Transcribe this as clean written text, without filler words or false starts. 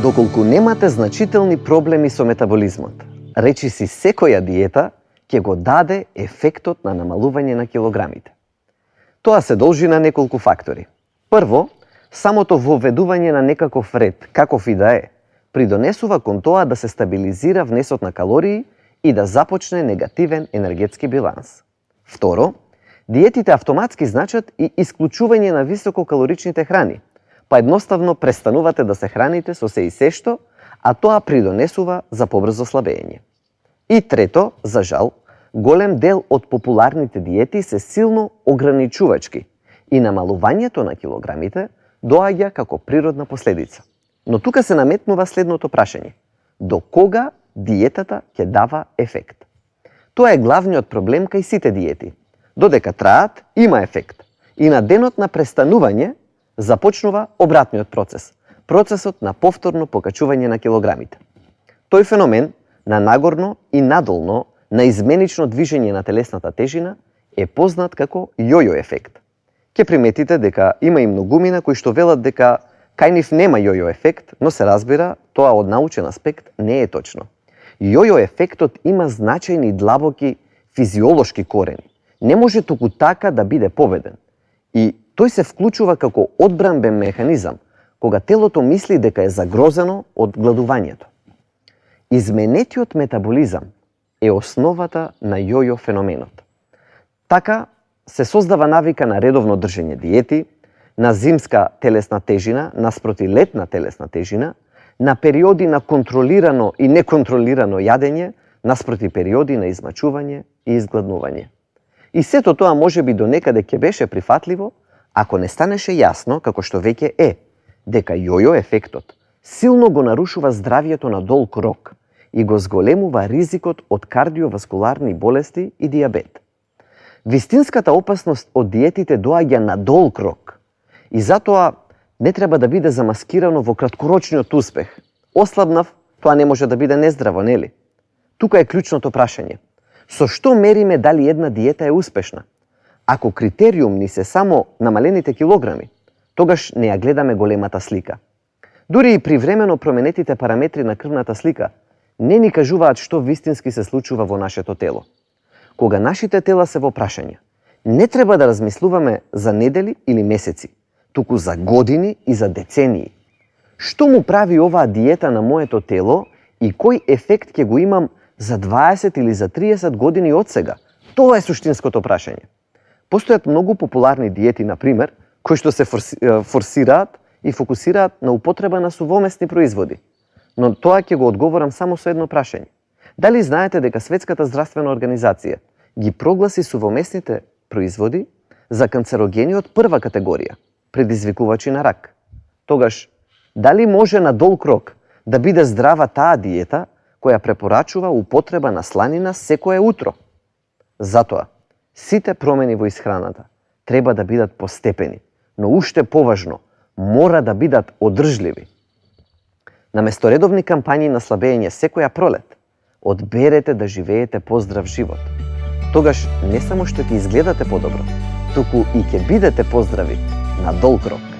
Доколку немате значителни проблеми со метаболизмот, речиси секоја диета ќе го даде ефектот на намалување на килограмите. Тоа се должи на неколку фактори. Прво, самото воведување на некаков ред, каков и да е, придонесува кон тоа да се стабилизира внесот на калории и да започне негативен енергетски биланс. Второ, диетите автоматски значат и исклучување на висококалоричните храни, па едноставно престанувате да се храните со се и се што, а тоа придонесува за побрзо слабење. И трето, за жал, голем дел од популарните диети се силно ограничувачки и намалувањето на килограмите доаѓа како природна последица. Но тука се наметнува следното прашање: до кога диетата ќе дава ефект? Тоа е главниот проблем кај сите диети. Додека траат, има ефект. И на денот на престанување започнува обратниот процес. Процесот на повторно покачување на килограмите. Тој феномен на нагорно и надолно, на изменично движење на телесната тежина е познат како јојо ефект. Ќе приметите дека има и многумина кои што велат дека кај нив нема јојо ефект, но се разбира, тоа од научен аспект не е точно. Јојо ефектот има значајни длабоки физиолошки корени. Не може туку така да биде победен. И тој се вклучува како одбранбен механизам, кога телото мисли дека е загрозено од гладувањето. Изменетиот метаболизам е основата на јојо феноменот. Така се создава навика на редовно држење диети, на зимска телесна тежина наспроти летна телесна тежина, на периоди на контролирано и неконтролирано јадење наспроти периоди на измачување и изгладнување. И сето тоа може би до некаде ќе беше прифатливо, ако не станеше јасно, како што веќе е, дека јојо ефектот силно го нарушува здравието на долг рок и го зголемува ризикот од кардиоваскуларни болести и диабет. Вистинската опасност од диетите доаѓа на долг рок и затоа не треба да биде замаскирано во краткорочниот успех. Ослабнав, тоа не може да биде нездраво, нели? Тука е клучното прашање. Со што мериме дали една диета е успешна? Ако критериум ни се само намалените килограми, тогаш не ја гледаме големата слика. Дури и при времено променетите параметри на крвната слика не ни кажуваат што вистински се случува во нашето тело. Кога нашите тела се во прашање, не треба да размислуваме за недели или месеци, туку за години и за децении. Што му прави оваа диета на моето тело и кој ефект ќе го имам за 20 или за 30 години од сега? Тоа е суштинското прашање. Постојат многу популарни диети, например, кои што се форсираат и фокусираат на употреба на сувомесни производи. Но тоа ќе го одговорам само со едно прашање. Дали знаете дека Светската здравствена организација ги прогласи сувомесните производи за канцерогени од прва категорија, предизвикувачи на рак? Тогаш, дали може на долг рок да биде здрава таа диета која препорачува употреба на сланина секое утро? Затоа, сите промени во исхраната треба да бидат постепени, но уште поважно, мора да бидат одржливи. Наместо редовни кампањи на слабење секоја пролет, одберете да живеете поздрав живот. Тогаш не само што ќе изгледате подобро, туку и ќе бидете поздрави на долг рок.